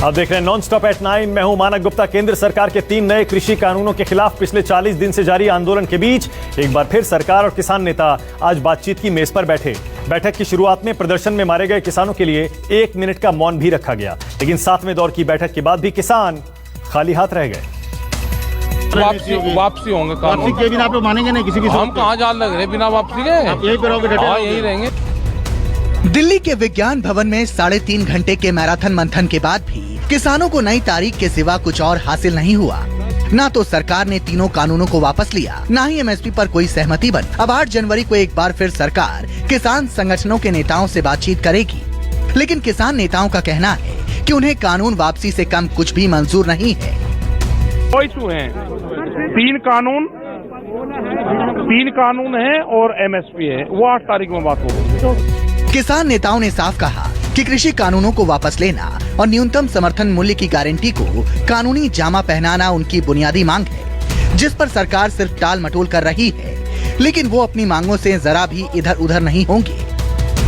अब देख रहे हैं नॉन स्टॉप एट 9। मैं हूं मानक गुप्ता। केंद्र सरकार के 3 नए कृषि कानूनों के खिलाफ पिछले 40 दिन से जारी आंदोलन के बीच एक बार फिर सरकार और किसान नेता आज बातचीत की मेज पर बैठे। बैठक की शुरुआत में प्रदर्शन में मारे गए किसानों के लिए 1 मिनट का मौन भी रखा गया, लेकिन 7वें दौर की बैठक के बाद भी किसान खाली हाथ रह गए। वापसी होंगे, वापसी के बिना पे मानेंगे नहीं किसी की। हम कहाँ जान लग रहे बिना वापसी के, यही पे रहोगे, यही रहेंगे। दिल्ली के विज्ञान भवन में 3.5 घंटे के मैराथन मंथन के बाद भी किसानों को नई तारीख के सिवा कुछ और हासिल नहीं हुआ। ना तो सरकार ने तीनों कानूनों को वापस लिया, ना ही एमएसपी पर कोई सहमति बनी। अब 8 जनवरी को एक बार फिर सरकार किसान संगठनों के नेताओं से बातचीत करेगी, लेकिन किसान नेताओं का कहना है कि उन्हें कानून वापसी से कम कुछ भी मंजूर नहीं है। कोई इशू है, 3 कानून है और एमएसपी है, वो 8 तारीख में बात होगी। किसान नेताओं ने साफ कहा कि कृषि कानूनों को वापस लेना और न्यूनतम समर्थन मूल्य की गारंटी को कानूनी जामा पहनाना उनकी बुनियादी मांग है, जिस पर सरकार सिर्फ टाल मटोल कर रही है, लेकिन वो अपनी मांगों से जरा भी इधर उधर नहीं होंगे।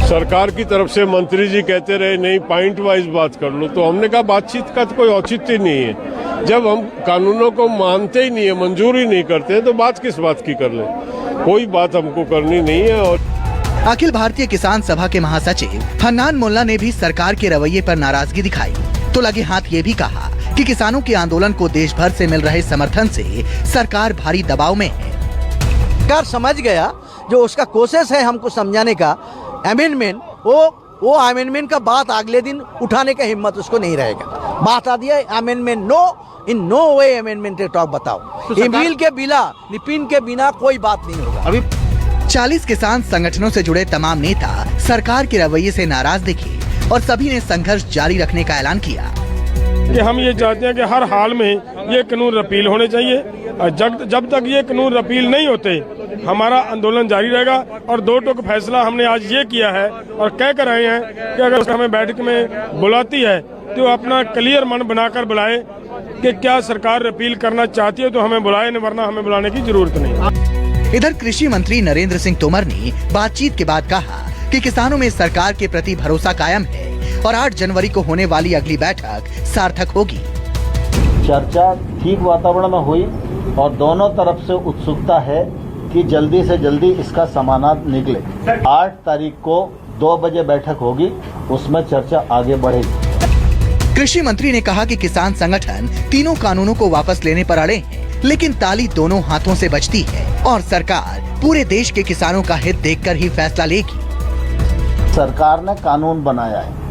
सरकार की तरफ से मंत्री जी कहते रहे नहीं पॉइंट वाइज बात कर लो, तो हमने कहा बातचीत का तो कोई औचित्य नहीं है। जब हम कानूनों को मानते ही नहीं है, मंजूर ही नहीं करते, तो बात किस बात की कर ले। कोई बात हमको करनी नहीं है। और अखिल भारतीय किसान सभा के महासचिव हन्नान मोल्ला ने भी सरकार के रवैये पर नाराजगी दिखाई, तो लगे हाथ ये भी कहा कि किसानों के आंदोलन को देश भर से मिल रहे समर्थन से सरकार भारी दबाव में है। सरकार समझ गया, जो उसका कोशिश है हमको समझाने का अमेंडमेंट, वो अमेंडमेंट का बात अगले दिन उठाने का हिम्मत उसको नहीं रहेगा। बात आ दिया अमेंडमेंट, नो वे अमेंडमेंट टॉक बताओ। बिल के बिना, निपिन के बिना कोई बात नहीं होगा। अभी 40 किसान संगठनों से जुड़े तमाम नेता सरकार के रवैये से नाराज दिखे और सभी ने संघर्ष जारी रखने का ऐलान किया कि हम ये चाहते हैं कि हर हाल में ये कानून रिपील होने चाहिए, और जब तक ये कानून रिपील नहीं होते हमारा आंदोलन जारी रहेगा। और 2 टूक फैसला हमने आज ये किया है और कह कर रहे हैं कि अगर हमें बैठक में बुलाती है तो अपना क्लियर मन बनाकर बुलाए कि क्या सरकार रिपील करना चाहती है तो हमें बुलाए, वरना हमें बुलाने की जरूरत नहीं। इधर कृषि मंत्री नरेंद्र सिंह तोमर ने बातचीत के बाद कहा कि किसानों में सरकार के प्रति भरोसा कायम है और 8 जनवरी को होने वाली अगली बैठक सार्थक होगी। चर्चा ठीक वातावरण में हुई और दोनों तरफ से उत्सुकता है कि जल्दी से जल्दी इसका समाधान निकले। 8 तारीख को 2 बजे बैठक होगी, उसमें चर्चा आगे बढ़ेगी। कृषि मंत्री ने कहा कि किसान संगठन तीनों कानूनों को वापस लेने पर अड़े हैं, लेकिन ताली दोनों हाथों से बजती है और सरकार पूरे देश के किसानों का हित देखकर ही फैसला लेगी। सरकार ने कानून बनाया है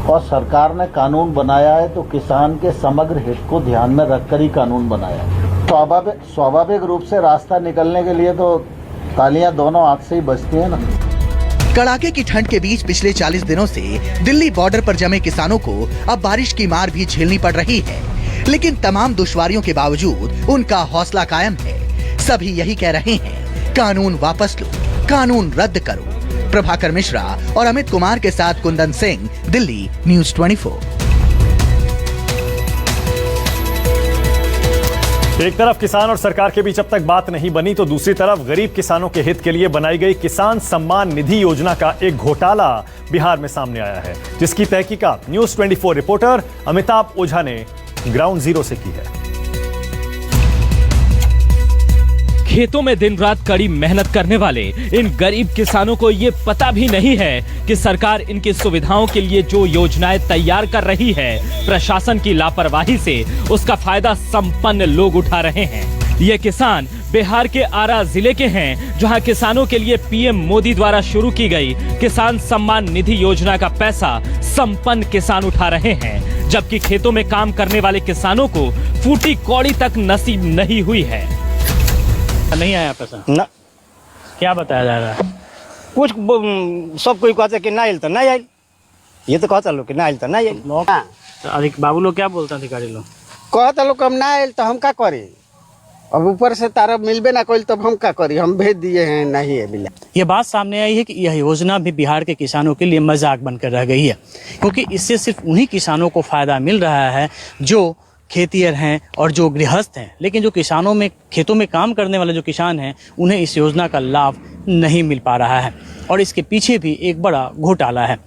और सरकार ने कानून बनाया है तो किसान के समग्र हित को ध्यान में रखकर ही कानून बनाया है। स्वाभाविक रूप से रास्ता निकलने के लिए तो तालियां दोनों हाथ से ही बजती है ना। कड़ाके की ठंड के बीच पिछले 40 दिनों से दिल्ली बॉर्डर पर जमे किसानों को अब बारिश की मार भी झेलनी पड़ रही है, लेकिन तमाम दुश्वारियों के बावजूद उनका हौसला कायम है। सभी यही कह रहे हैं, कानून वापस लो, कानून रद्द करो। प्रभाकर मिश्रा और अमित कुमार के साथ कुंदन सिंह, दिल्ली न्यूज़ 24। एक तरफ किसान और सरकार के बीच अब तक बात नहीं बनी, तो दूसरी तरफ गरीब किसानों के हित के लिए बनाई गई किसान सम्मान निधि योजना का एक घोटाला बिहार में सामने आया है, जिसकी तहकीकात न्यूज़ 24 रिपोर्टर अमिताभ ओझा ने ग्राउंड जीरो से की है। खेतों में दिन रात कड़ी मेहनत करने वाले इन गरीब किसानों को ये पता भी नहीं है कि सरकार इनकी सुविधाओं के लिए जो योजनाएं तैयार कर रही है, प्रशासन की लापरवाही से उसका फायदा संपन्न लोग उठा रहे हैं। ये किसान बिहार के आरा जिले के हैं, जहां किसानों के लिए पीएम मोदी द्वारा शुरू की गई किसान सम्मान निधि योजना का पैसा संपन्न किसान उठा रहे हैं, जबकि खेतों में काम करने वाले किसानों को फूटी कौड़ी तक नसीब नहीं हुई है। नहीं आया पैसा ना, क्या बताया जा रहा है? कुछ सब कोई कहते कि ना आयल तो नहीं आयल, ये तो कहता लोग कि ना आयल तो नहीं आयल। अधिक बाबू लोग क्या बोलते हैं, अधिकारी लोग कहता लोग हम ना आयल तो हम क्या करें, अब ऊपर से तारा मिलबे ना कोई तब हम क्या करी, हम भेज दिए हैं, नहीं है मिला। ये बात सामने आई है कि यह योजना भी बिहार के किसानों के लिए मजाक बनकर रह गई है, क्योंकि इससे सिर्फ उन्हीं किसानों को फायदा मिल रहा है जो खेतिहर हैं और जो गृहस्थ हैं, लेकिन जो किसानों में खेतों में काम करने वाले जो किसान हैं उन्हें इस योजना का लाभ नहीं मिल पा रहा है और इसके पीछे भी एक बड़ा घोटाला है।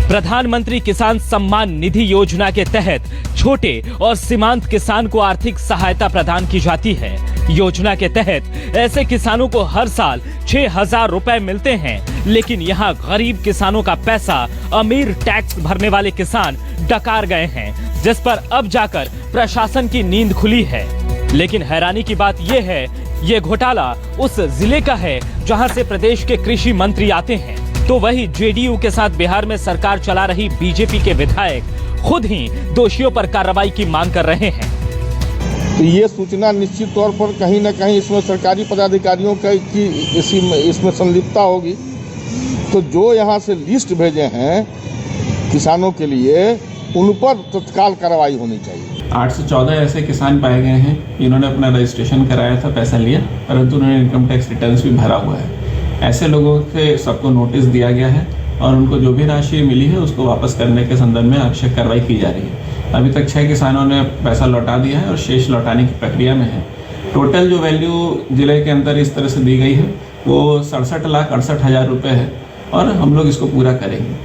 प्रधानमंत्री किसान सम्मान निधि योजना के तहत छोटे और सीमांत किसान को आर्थिक सहायता प्रदान की जाती है। योजना के तहत ऐसे किसानों को हर साल 6,000 रुपए मिलते हैं, लेकिन यहाँ गरीब किसानों का पैसा अमीर टैक्स भरने वाले किसान डकार गए हैं, जिस पर अब जाकर प्रशासन की नींद खुली है। लेकिन हैरानी की बात यह है, ये घोटाला उस जिले का है जहां से प्रदेश के कृषि मंत्री आते हैं, तो वही जेडीयू के साथ बिहार में सरकार चला रही बीजेपी के विधायक खुद ही दोषियों पर कार्रवाई की मांग कर रहे हैं। तो ये सूचना निश्चित तौर पर कहीं न कहीं इसमें सरकारी पदाधिकारियों की इसमें संलिप्तता होगी। तो जो यहाँ से लिस्ट भेजे हैं किसानों के लिए, उन पर तत्काल कार्रवाई होनी चाहिए। 8 से 14 ऐसे किसान पाए गए हैं जिन्होंने अपना रजिस्ट्रेशन कराया था, पैसा लिया, परंतु उन्होंने इनकम टैक्स रिटर्न्स भी भरा हुआ है। ऐसे लोगों से सबको नोटिस दिया गया है और उनको जो भी राशि मिली है उसको वापस करने के संदर्भ में आवश्यक कार्रवाई की जा रही है। अभी तक 6 किसानों ने पैसा लौटा दिया है और शेष लौटाने की प्रक्रिया में है। टोटल जो वैल्यू जिले के अंदर इस तरह से दी गई है वो 67,68,000 रुपये है और हम लोग इसको पूरा करेंगे।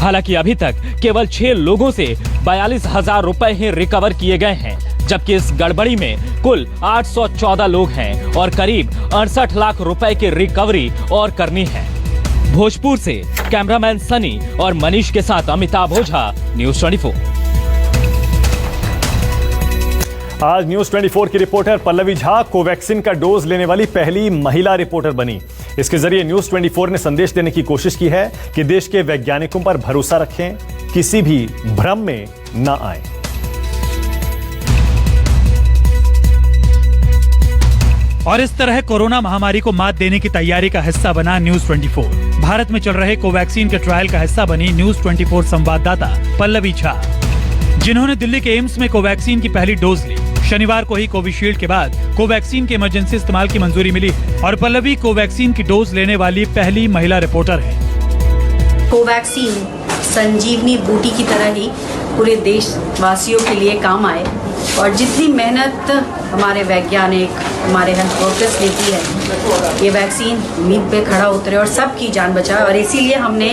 हालांकि अभी तक केवल 6 लोगों से 42,000 रुपए ही रिकवर किए गए हैं, जबकि इस गड़बड़ी में कुल 814 लोग हैं और करीब 68 लाख रुपए की रिकवरी और करनी है। भोजपुर से कैमरामैन सनी और मनीष के साथ अमिताभ ओझा, न्यूज़ 24। आज न्यूज़ 24 की रिपोर्टर पल्लवी झा कोवैक्सीन का डोज लेने वाली पहली महिला रिपोर्टर बनी। इसके जरिए न्यूज़ 24 ने संदेश देने की कोशिश की है कि देश के वैज्ञानिकों पर भरोसा रखें, किसी भी भ्रम में न आए। और इस तरह कोरोना महामारी को मात देने की तैयारी का हिस्सा बना न्यूज़ 24। भारत में चल रहे कोवैक्सीन के ट्रायल का हिस्सा बनी न्यूज़ 24 संवाददाता पल्लवी झा, जिन्होंने दिल्ली के एम्स में कोवैक्सीन की पहली डोज ली। शनिवार को ही कोविशील्ड के बाद कोवैक्सीन के इमरजेंसी इस्तेमाल की मंजूरी मिली और पल्लवी कोवैक्सीन की डोज लेने वाली पहली महिला रिपोर्टर है। कोवैक्सीन संजीवनी बूटी की तरह ही पूरे देशवासियों के लिए काम आए और जितनी मेहनत हमारे वैज्ञानिक, हमारे हेल्थ वर्कर्स लेती है, ये वैक्सीन उम्मीद पे खड़ा उतरे और सबकी जान बचाए। और इसीलिए हमने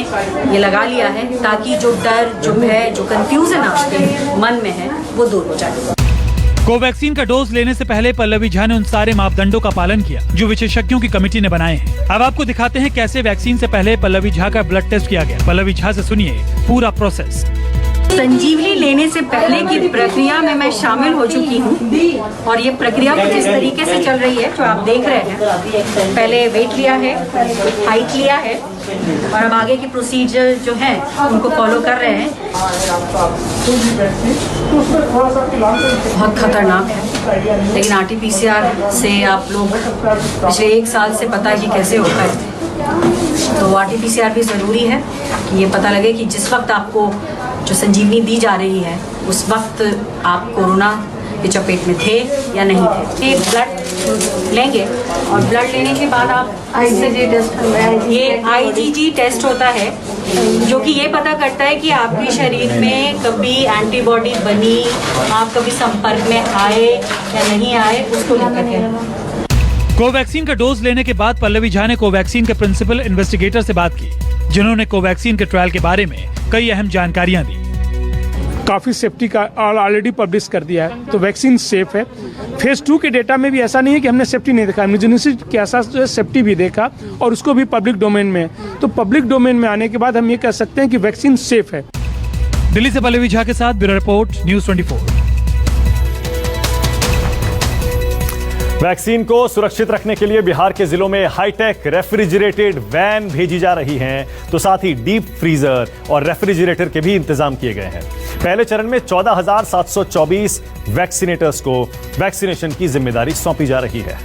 ये लगा लिया है ताकि जो डर, जो भय, जो कंफ्यूजन आपके मन में है वो दूर हो जाए। कोवैक्सीन का डोज लेने से पहले पल्लवी झा ने उन सारे मापदंडों का पालन किया जो विशेषज्ञों की कमेटी ने बनाए हैं। अब आपको दिखाते हैं कैसे वैक्सीन से पहले पल्लवी झा का ब्लड टेस्ट किया गया। पल्लवी झा से सुनिए पूरा प्रोसेस। संजीवनी लेने से पहले की प्रक्रिया में मैं शामिल हो चुकी हूँ और ये प्रक्रिया कुछ इस तरीके से चल रही है जो आप देख रहे हैं। पहले वेट लिया है, हाइट लिया है और अब आगे की प्रोसीजर जो है उनको फॉलो कर रहे हैं। बहुत खतरनाक है, लेकिन RT-PCR से आप लोग पिछले 1 साल से पता है कि कैसे होता है, तो RT-PCR भी ज़रूरी है कि ये पता लगे कि जिस वक्त आपको जो संजीवनी दी जा रही है उस वक्त आप कोरोना की चपेट में थे या नहीं थे। ये ब्लड लेंगे और ब्लड लेने के बाद आप ये IgG टेस्ट होता है जो कि ये पता करता है कि आपके शरीर में कभी एंटीबॉडी बनी, आप कभी संपर्क में आए या नहीं आए, उसको लेकर के। कोवैक्सीन का डोज लेने के बाद पल्लवी झा ने कोवैक्सीन के प्रिंसिपल इन्वेस्टिगेटर से बात की, जिन्होंने कोवैक्सीन के ट्रायल के बारे में कई अहम जानकारियां दी। काफ़ी सेफ्टी का ऑलरेडी पब्लिश कर दिया है, तो वैक्सीन सेफ है। फेज 2 के डेटा में भी ऐसा नहीं है कि हमने सेफ्टी नहीं देखा, इम्यूनोजेनिसिटी के साथ जो है सेफ्टी भी देखा और उसको भी पब्लिक डोमेन में है। तो पब्लिक डोमेन में आने के बाद हम ये कह सकते हैं कि वैक्सीन सेफ है। दिल्ली से पल्लवी झा के साथ ब्यूरो रिपोर्ट, न्यूज़ 24। वैक्सीन को सुरक्षित रखने के लिए बिहार के जिलों में हाईटेक रेफ्रिजरेटेड वैन भेजी जा रही हैं, तो साथ ही डीप फ्रीजर और रेफ्रिजरेटर के भी इंतजाम किए गए हैं। पहले चरण में 14,724 वैक्सीनेटर्स को वैक्सीनेशन की जिम्मेदारी सौंपी जा रही है।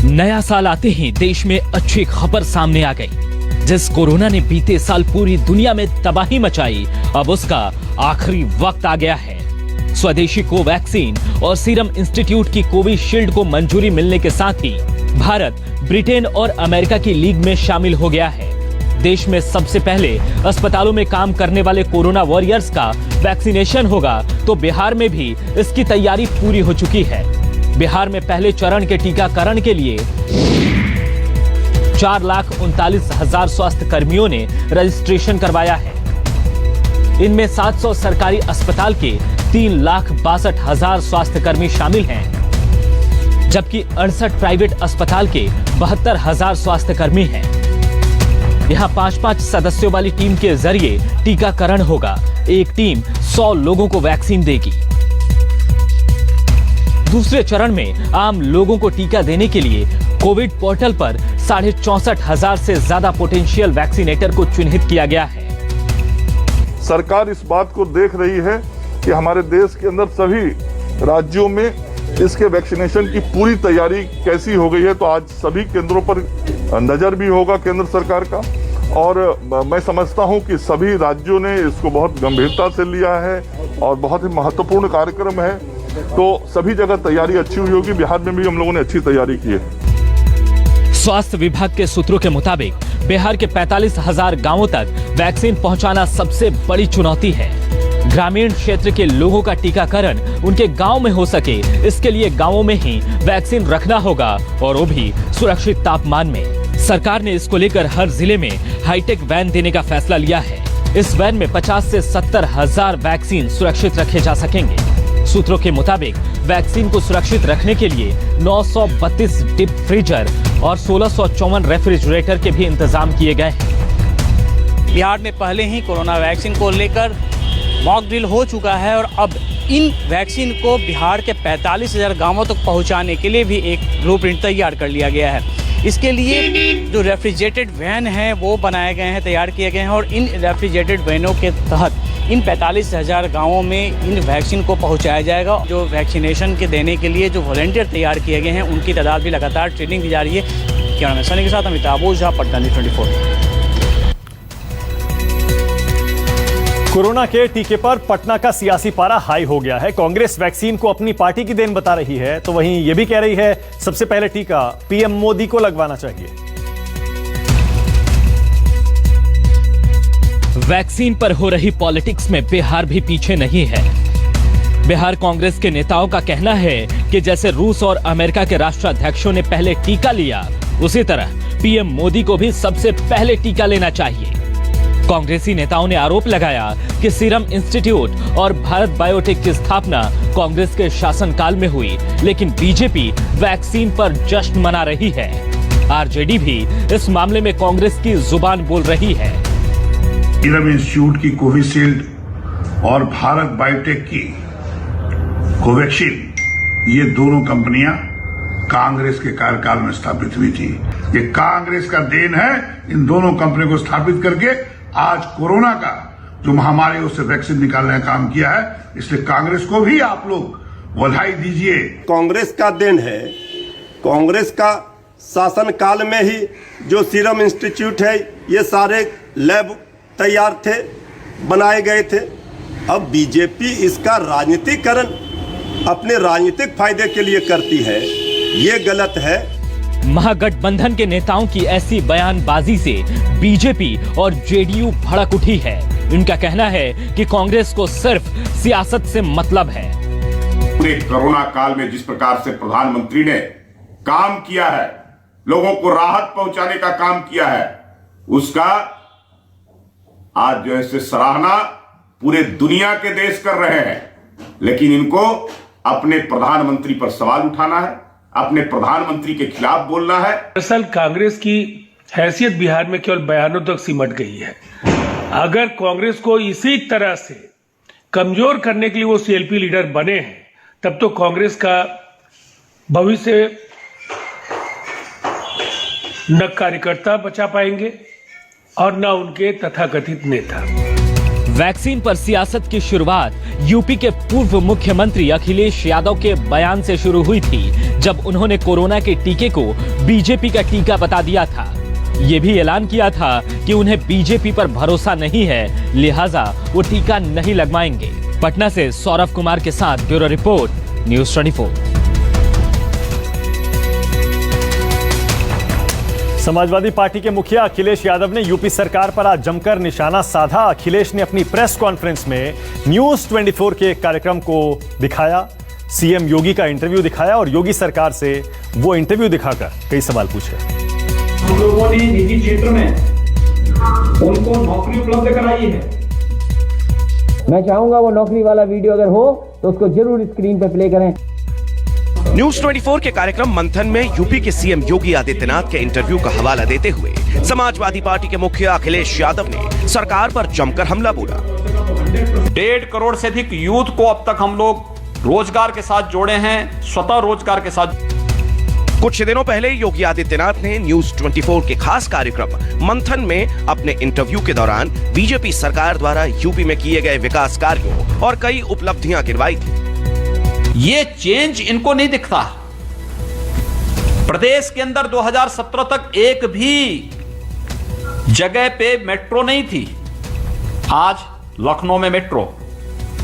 नया साल आते ही देश में अच्छी खबर सामने आ गई। जिस कोरोना ने बीते साल पूरी दुनिया में तबाही मचाई, अब उसका आखिरी वक्त आ गया है। स्वदेशी कोवैक्सीन और सीरम इंस्टीट्यूट की कोविशील्ड को मंजूरी मिलने के साथ ही भारत, ब्रिटेन और अमेरिका की लीग में शामिल हो गया है। देश में सबसे पहले अस्पतालों में काम करने वाले कोरोना वॉरियर्स का वैक्सीनेशन होगा, तो बिहार में भी इसकी तैयारी पूरी हो चुकी है। बिहार में पहले चरण के टीकाकरण के लिए 4,39,000 स्वास्थ्य कर्मियों ने रजिस्ट्रेशन करवाया है। इनमें 700 सरकारी अस्पताल के 3,62,000 स्वास्थ्य कर्मी शामिल हैं, जबकि 68 प्राइवेट अस्पताल के 72,000 स्वास्थ्य कर्मी हैं। यहां 5-5 सदस्यों वाली टीम के जरिए टीकाकरण होगा। एक टीम 100 लोगों को वैक्सीन देगी। दूसरे चरण में आम लोगों को टीका देने के लिए कोविड पोर्टल पर 64,500 से ज्यादा पोटेंशियल वैक्सीनेटर को चिन्हित किया गया है। सरकार इस बात को देख रही है कि हमारे देश के अंदर सभी राज्यों में इसके वैक्सीनेशन की पूरी तैयारी कैसी हो गई है। तो आज सभी केंद्रों पर नजर भी होगा केंद्र सरकार का, और मैं समझता हूं कि सभी राज्यों ने इसको बहुत गंभीरता से लिया है और बहुत ही महत्वपूर्ण कार्यक्रम है। तो सभी जगह तैयारी अच्छी हुई होगी। बिहार में भी हम लोगों ने अच्छी तैयारी की है। स्वास्थ्य विभाग के सूत्रों के मुताबिक बिहार के 45,000 गांवों तक वैक्सीन पहुंचाना सबसे बड़ी चुनौती है। ग्रामीण क्षेत्र के लोगों का टीकाकरण उनके गांव में हो सके, इसके लिए गांवों में ही वैक्सीन रखना होगा, और वो भी सुरक्षित तापमान में। सरकार ने इसको लेकर हर जिले में हाईटेक वैन देने का फैसला लिया है। इस वैन में 50 से 70,000 वैक्सीन सुरक्षित रखे जा सकेंगे। सूत्रों के मुताबिक वैक्सीन को सुरक्षित रखने के लिए 932 डीप फ्रीजर और 1654 रेफ्रिजरेटर के भी इंतजाम किए गए हैं। बिहार में पहले ही कोरोना वैक्सीन को लेकर मॉक ड्रिल हो चुका है, और अब इन वैक्सीन को बिहार के 45,000 गांवों तक पहुंचाने के लिए भी एक ब्लूप्रिंट तैयार कर लिया गया है। इसके लिए जो रेफ्रिजरेटेड वैन हैं वो बनाए गए हैं, तैयार किए गए हैं, और इन रेफ्रिजरेटेड वैनों के तहत इन 45,000 गांवों में इन वैक्सीन को पहुंचाया जाएगा। जो वैक्सीनेशन के देने के लिए जो वॉलंटियर तैयार किए गए हैं उनकी तादाद भी लगातार ट्रेनिंग दी जा रही है। कैमरामैन सनी के साथ अमिताभ ओझा, पटना न्यूज़ 24। कोरोना के टीके पर पटना का सियासी पारा हाई हो गया है। कांग्रेस वैक्सीन को अपनी पार्टी की देन बता रही है, तो वहीं यह भी कह रही है सबसे पहले टीका पीएम मोदी को लगवाना चाहिए। वैक्सीन पर हो रही पॉलिटिक्स में बिहार भी पीछे नहीं है। बिहार कांग्रेस के नेताओं का कहना है कि जैसे रूस और अमेरिका के राष्ट्राध्यक्षों ने पहले टीका लिया, उसी तरह पीएम मोदी को भी सबसे पहले टीका लेना चाहिए। कांग्रेसी नेताओं ने आरोप लगाया कि सीरम इंस्टीट्यूट और भारत बायोटेक की स्थापना कांग्रेस के शासनकाल में हुई, लेकिन बीजेपी वैक्सीन पर जश्न मना रही है। आरजेडी भी इस मामले में कांग्रेस की जुबान बोल रही है। सीरम इंस्टीट्यूट की कोविशील्ड और भारत बायोटेक की कोवैक्सीन, ये दोनों कंपनियां कांग्रेस के कार्यकाल में स्थापित हुई थी। ये कांग्रेस का देन है इन दोनों कंपनियों को स्थापित करके आज कोरोना का जो महामारी उससे वैक्सीन निकालने का काम किया है। इसलिए कांग्रेस को भी आप लोग बधाई दीजिए। कांग्रेस का देन है। कांग्रेस का शासन काल में ही जो सीरम इंस्टीट्यूट है, ये सारे लैब तैयार थे, बनाए गए थे। अब बीजेपी इसका राजनीतिकरण अपने राजनीतिक फायदे के लिए करती है, ये गलत है। महागठबंधन के नेताओं की ऐसी बयानबाजी से बीजेपी और जेडीयू भड़क उठी है। इनका कहना है कि कांग्रेस को सिर्फ सियासत से मतलब है। पूरे कोरोना काल में जिस प्रकार से प्रधानमंत्री ने काम किया है, लोगों को राहत पहुंचाने का काम किया है, उसका आज जो है सराहना पूरे दुनिया के देश कर रहे हैं। लेकिन इनको अपने प्रधानमंत्री पर सवाल उठाना है, अपने प्रधानमंत्री के खिलाफ बोलना है। दरअसल कांग्रेस की हैसियत बिहार में केवल बयानों तक सिमट गई है। अगर कांग्रेस को इसी तरह से कमजोर करने के लिए वो सीएलपी लीडर बने हैं, तब तो कांग्रेस का भविष्य न कार्यकर्ता बचा पाएंगे और न उनके तथाकथित नेता। वैक्सीन पर सियासत की शुरुआत यूपी के पूर्व मुख्यमंत्री अखिलेश यादव के बयान से शुरू हुई थी, जब उन्होंने कोरोना के टीके को बीजेपी का टीका बता दिया था। ये भी ऐलान किया था कि उन्हें बीजेपी पर भरोसा नहीं है, लिहाजा वो टीका नहीं लगवाएंगे। पटना से सौरभ कुमार के साथ bureau report, news 24। Samajwadi party के मुखिया अखिलेश यादव ने यूपी सरकार पर आज जमकर निशाना साधा। अखिलेश ने अपनी प्रेस कॉन्फ्रेंस में न्यूज़ 24 के कार्यक्रम को दिखाया, सीएम योगी का इंटरव्यू दिखाया और योगी सरकार से वो इंटरव्यू दिखाकर कई सवाल पूछे। हम लोगों ने निजी क्षेत्र में उनको नौकरी उपलब्ध कराई है। मैं चाहूंगा वो नौकरी वाला वीडियो अगर हो तो उसको जरूर स्क्रीन पर प्ले करें। न्यूज 24 के कार्यक्रम मंथन में यूपी के सीएम योगी आदित्यनाथ के इंटरव्यू का हवाला देते हुए समाजवादी पार्टी के मुखिया अखिलेश यादव ने सरकार पर जमकर हमला बोला। 1.5 करोड़ से अधिक यूथ को अब तक हम लोग रोजगार के साथ जोड़े हैं, स्वतः रोजगार के साथ। कुछ दिनों पहले योगी आदित्यनाथ ने न्यूज 24 के खास कार्यक्रम मंथन में अपने इंटरव्यू के दौरान बीजेपी सरकार द्वारा यूपी में किए गए विकास कार्यों और कई उपलब्धियां गिनवाई थी। ये चेंज इनको नहीं दिखता। प्रदेश के अंदर 2017 तक एक भी जगह पे मेट्रो नहीं थी। आज लखनऊ में मेट्रो,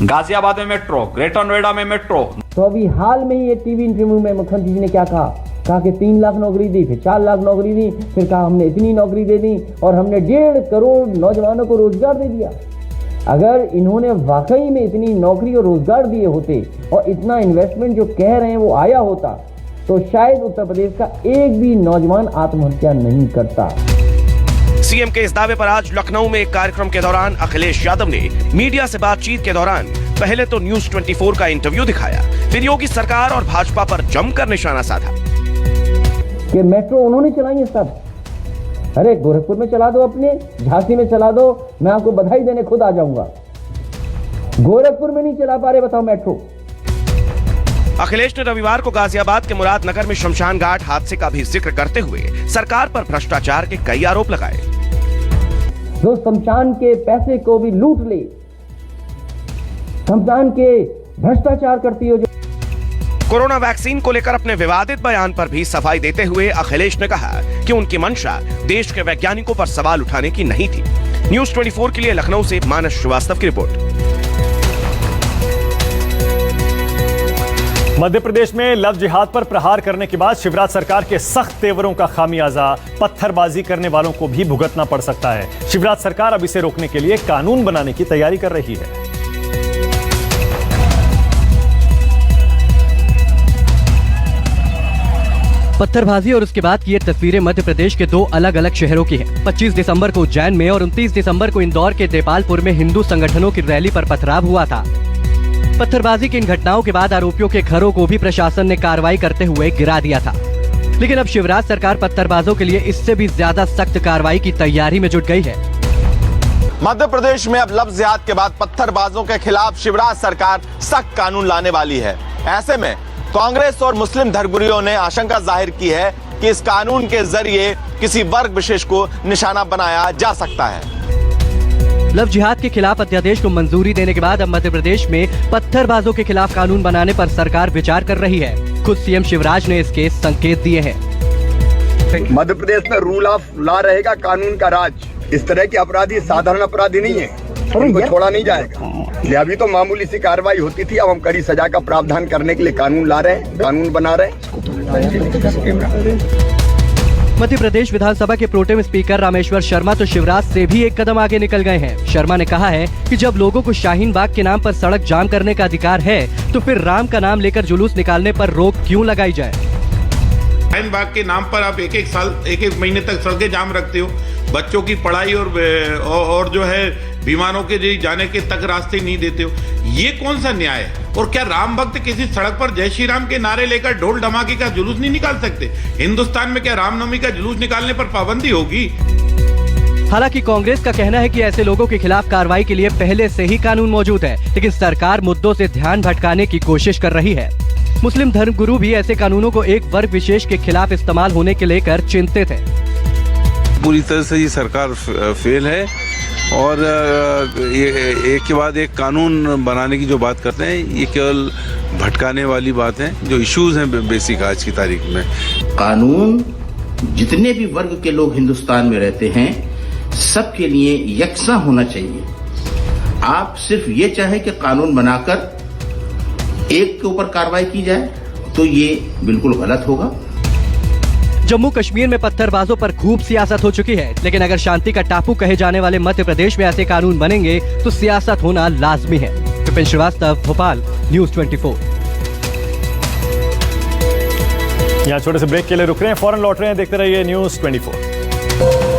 गाजियाबाद में मेट्रो, ग्रेटर नोएडा में मेट्रो। तो अभी हाल में ही ये टीवी इंटरव्यू में मुख्यमंत्री जी ने क्या कहा कि 3 लाख नौकरी दी, फिर 4 लाख नौकरी दी, फिर कहा हमने इतनी नौकरी दे दी और हमने 1.5 करोड़ नौजवानों को रोजगार दे दिया। अगर इन्होंने वाकई में इतनी नौकरी और रोजगार दिए होते और इतना इन्वेस्टमेंट जो कह रहे हैं वो आया होता तो शायद उत्तर प्रदेश का एक भी नौजवान आत्महत्या नहीं करता। सीएम के इस दावे पर आज लखनऊ में एक कार्यक्रम के दौरान अखिलेश यादव ने मीडिया से बातचीत के दौरान पहले तो न्यूज 24 का इंटरव्यू दिखाया, फिर योगी सरकार और भाजपा पर जमकर निशाना साधा कि मेट्रो उन्होंने चलाई है सब। अरे गोरखपुर में चला दो, अपने झांसी में चला दो, मैं आपको बधाई देने खुद आ जाऊंगा। गोरखपुर में नहीं चला पा रहे, बताओ मेट्रो। अखिलेश ने रविवार को गाजियाबाद के मुरादनगर में शमशान घाट हादसे का भी जिक्र करते हुए सरकार पर भ्रष्टाचार के कई आरोप लगाए। जो शमशान के पैसे को भी लूट ले, शमशान के भ्रष्टाचार करती हो। कोरोना वैक्सीन को लेकर अपने विवादित बयान पर भी सफाई देते हुए अखिलेश ने कहा कि उनकी मंशा देश के वैज्ञानिकों पर सवाल उठाने की नहीं थी। न्यूज 24 के लिए लखनऊ से मानस श्रीवास्तव की रिपोर्ट। मध्य प्रदेश में लव जिहाद पर प्रहार करने के बाद शिवराज सरकार के सख्त तेवरों का खामियाजा पत्थरबाजी करने वालों को भी भुगतना पड़ सकता है। शिवराज सरकार अब इसे रोकने के लिए कानून बनाने की तैयारी कर रही है। पत्थरबाजी और उसके बाद की ये तस्वीरें मध्य प्रदेश के 2 अलग अलग शहरों की हैं। 25 दिसंबर को उज्जैन में और 29 दिसंबर को इंदौर के देपालपुर में हिंदू संगठनों की रैली पर पथराव हुआ था। पत्थरबाजी की इन घटनाओं के बाद आरोपियों के घरों को भी प्रशासन ने कार्रवाई करते हुए गिरा दिया था। लेकिन अब शिवराज सरकार पत्थरबाजों के लिए इससे भी ज्यादा सख्त कार्रवाई की तैयारी में जुट गई है। मध्य प्रदेश में अब लव जिहाद के बाद पत्थरबाजों के खिलाफ शिवराज सरकार सख्त कानून लाने वाली है। ऐसे में कांग्रेस और मुस्लिम धर्मगुरुओं ने आशंका जाहिर की है कि इस कानून के जरिए किसी वर्ग विशेष को निशाना बनाया जा सकता है। लव जिहाद के खिलाफ अध्यादेश को मंजूरी देने के बाद अब मध्य प्रदेश में पत्थरबाजों के खिलाफ कानून बनाने पर सरकार विचार कर रही है। खुद सीएम शिवराज ने इसके संकेत दिए हैं। मध्य प्रदेश में रूल ऑफ लॉ रहेगा, कानून का राज। इस तरह के अपराधी साधारण अपराधी नहीं है, उनको छोड़ा नहीं जाएगा। ये अभी तो मामूली सी कार्रवाई होती थी, अब हम कड़ी सजा का प्रावधान करने के लिए कानून ला रहे हैं, कानून बना रहे हैं। मध्य प्रदेश विधानसभा के प्रोटेम स्पीकर रामेश्वर शर्मा तो शिवराज से भी एक कदम आगे निकल गए हैं। शर्मा ने कहा है कि जब लोगों को शाहीन बाग के नाम पर सड़क जाम करने का अधिकार है तो फिर राम का नाम लेकर जुलूस निकालने पर रोक क्यों लगाई जाए। शाहीन बाग के नाम पर आप एक एक महीने तक सड़कें जाम रखते हो, बच्चों की पढ़ाई और जो है बीमारों के जाने के तक रास्ते नहीं देते हो। ये कौन सा न्याय है? और क्या राम भक्त किसी सड़क पर जय श्री राम के नारे लेकर ढोल धमाके का जुलूस नहीं निकाल सकते? हिंदुस्तान में क्या रामनवमी का जुलूस निकालने पर पाबंदी होगी? हालांकि कांग्रेस का कहना है कि ऐसे लोगों के खिलाफ कार्रवाई के लिए पहले से ही कानून मौजूद है, लेकिन सरकार मुद्दों से ध्यान भटकाने की कोशिश कर रही है। मुस्लिम धर्मगुरु भी ऐसे कानूनों को एक वर्ग विशेष के खिलाफ इस्तेमाल होने के लेकर चिंतित है। पूरी तरह से ये सरकार फेल है और ये एक के बाद एक कानून बनाने की जो बात करते हैं ये केवल भटकाने वाली बात है। जो इश्यूज हैं बेसिक आज की तारीख में, कानून जितने भी वर्ग के लोग हिंदुस्तान में रहते हैं सबके लिए यकसा होना चाहिए। आप सिर्फ ये चाहे कि कानून बनाकर एक के ऊपर कार्रवाई की जाए तो ये बिल्कुल गलत होगा। जम्मू कश्मीर में पत्थरबाजों पर खूब सियासत हो चुकी है, लेकिन अगर शांति का टापू कहे जाने वाले मध्य प्रदेश में ऐसे कानून बनेंगे तो सियासत होना लाजमी है। विपिन श्रीवास्तव, भोपाल, न्यूज 24। यहाँ छोटे से ब्रेक के लिए रुक रहे हैं, फौरन लौट रहे हैं। देखते रहिए न्यूज 24।